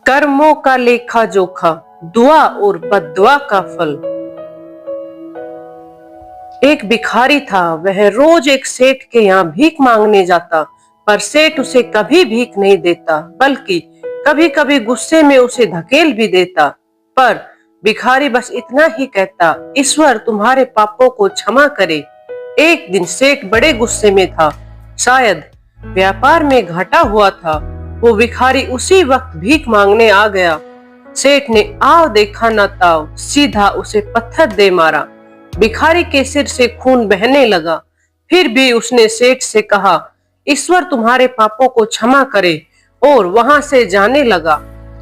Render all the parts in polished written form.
कर्मों का लेखा जोखा, दुआ और बद्दुआ का फल। एक भिखारी था। वह रोज एक सेठ के यहाँ भीख मांगने जाता, पर सेठ उसे कभी भीख नहीं देता, बल्कि कभी कभी गुस्से में उसे धकेल भी देता। पर भिखारी बस इतना ही कहता, ईश्वर तुम्हारे पापों को क्षमा करे। एक दिन सेठ बड़े गुस्से में था। शायद व्यापार में घाटा हुआ था। वो भिखारी उसी वक्त भीख मांगने आ गया। सेठ ने आव देखा न ताव, सीधा उसे पत्थर दे मारा। भिखारी के सिर से खून बहने लगा। फिर भी उसने सेठ से कहा, ईश्वर तुम्हारे पापों को क्षमा करे, और वहां से जाने लगा।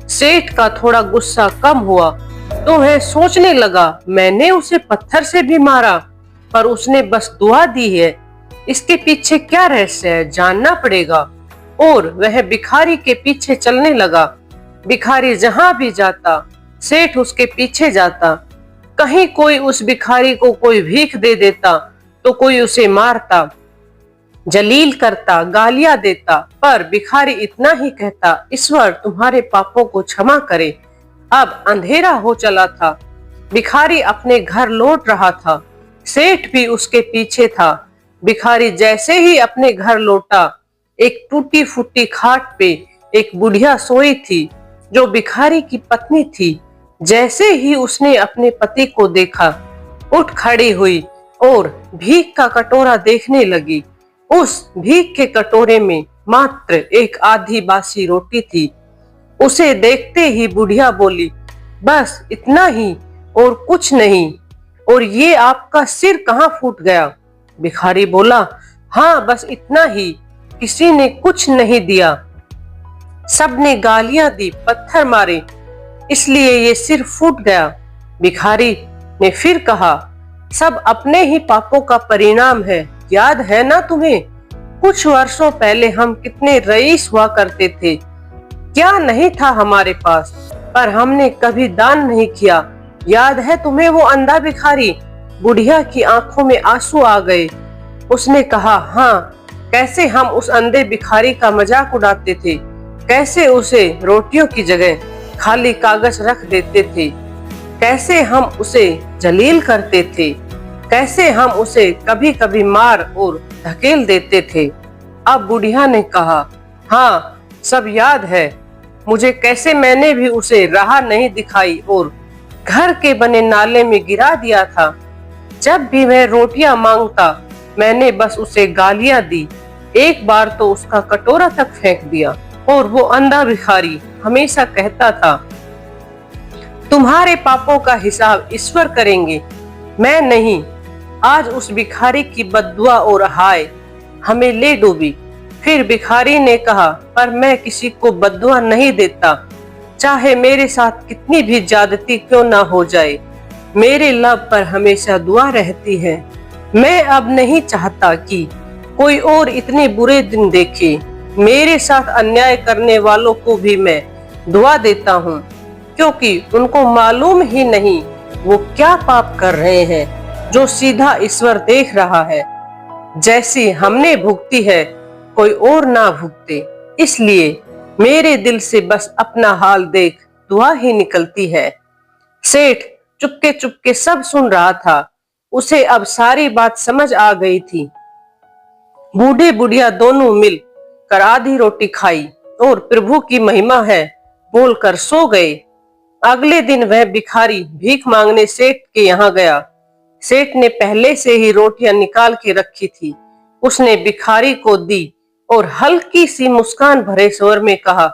सेठ का थोड़ा गुस्सा कम हुआ तो वह सोचने लगा, मैंने उसे पत्थर से भी मारा, पर उसने बस दुआ दी है। इसके पीछे क्या रहस्य है, जानना पड़ेगा। और वह भिखारी के पीछे चलने लगा। भिखारी जहां भी जाता, सेठ उसके पीछे जाता। कहीं कोई उस भिखारी को कोई भीख दे देता तो कोई उसे मारता, जलील करता, गालियां देता, पर भिखारी इतना ही कहता, ईश्वर तुम्हारे पापों को क्षमा करे। अब अंधेरा हो चला था। भिखारी अपने घर लौट रहा था। सेठ भी उसके पीछे था। भिखारी जैसे ही अपने घर लौटा, एक टूटी फूटी खाट पे एक बुढ़िया सोई थी, जो भिखारी की पत्नी थी। जैसे ही उसने अपने पति को देखा, उठ खड़ी हुई और भीख का कटोरा देखने लगी। उस भीख के कटोरे में मात्र एक आधी बासी रोटी थी। उसे देखते ही बुढ़िया बोली, बस इतना ही और कुछ नहीं, और ये आपका सिर कहाँ फूट गया? भिखारी बोला, हाँ बस इतना ही, किसी ने कुछ नहीं दिया, सबने गालियां दी, पत्थर मारे, इसलिए ये सिर फूट गया। भिखारी ने फिर कहा, सब अपने ही पापों का परिणाम है, याद है ना तुम्हें? कुछ वर्षों पहले हम कितने रईस हुआ करते थे, क्या नहीं था हमारे पास, पर हमने कभी दान नहीं किया। याद है तुम्हें वो अंधा भिखारी? बुढ़िया की आंखों में आंसू आ गए। उसने कहा, हाँ, कैसे हम उस अंधे भिखारी का मजाक उड़ाते थे, कैसे उसे रोटियों की जगह खाली कागज रख देते थे, कैसे हम उसे जलील करते थे, कैसे हम उसे कभी कभी मार और धकेल देते थे। अब बुढ़िया ने कहा, हाँ सब याद है मुझे, कैसे मैंने भी उसे राह नहीं दिखाई और घर के बने नाले में गिरा दिया था। जब भी वह रोटियां मांगता, मैंने बस उसे गालियां दी, एक बार तो उसका कटोरा तक फेंक दिया। और वो अंधा भिखारी हमेशा कहता था, तुम्हारे पापों का हिसाब ईश्वर करेंगे, मैं नहीं। आज उस भिखारी की बद्दुआ और हाय हमें ले डूबी। फिर भिखारी ने कहा, पर मैं किसी को बद्दुआ नहीं देता, चाहे मेरे साथ कितनी भी ज्यादती क्यों ना हो जाए, मेरे लब पर हमेशा दुआ रहती है। मैं अब नहीं चाहता कि कोई और इतने बुरे दिन देखे। मेरे साथ अन्याय करने वालों को भी मैं दुआ देता हूँ, क्योंकि उनको मालूम ही नहीं वो क्या पाप कर रहे हैं, जो सीधा ईश्वर देख रहा है। जैसी हमने भुगती है, कोई और ना भुगते, इसलिए मेरे दिल से बस अपना हाल देख दुआ ही निकलती है। सेठ चुपके चुपके सब सुन रहा था। उसे अब सारी बात समझ आ गई थी। बूढ़े बुढ़िया दोनों मिल कर आधी रोटी खाई और प्रभु की महिमा है बोलकर सो गए। अगले दिन वह भिखारी भीख मांगने सेठ के यहाँ गया। सेठ ने पहले से ही रोटियां निकाल के रखी थी। उसने भिखारी को दी और हल्की सी मुस्कान भरे स्वर में कहा,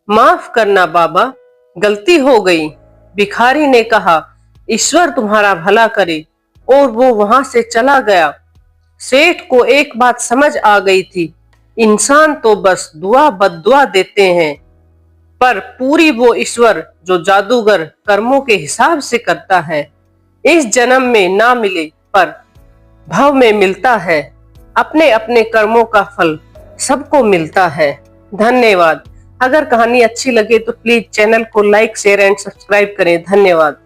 माफ करना बाबा, गलती हो गई। भिखारी ने कहा, ईश्वर तुम्हारा भला करे, और वो वहां से चला गया। सेठ को एक बात समझ आ गई थी, इंसान तो बस दुआ बद्दुआ देते हैं, पर पूरी वो ईश्वर जो जादूगर कर्मों के हिसाब से करता है। इस जन्म में ना मिले पर भव में मिलता है। अपने अपने कर्मों का फल सबको मिलता है। धन्यवाद। अगर कहानी अच्छी लगे तो प्लीज चैनल को लाइक, शेयर एंड सब्सक्राइब करें। धन्यवाद।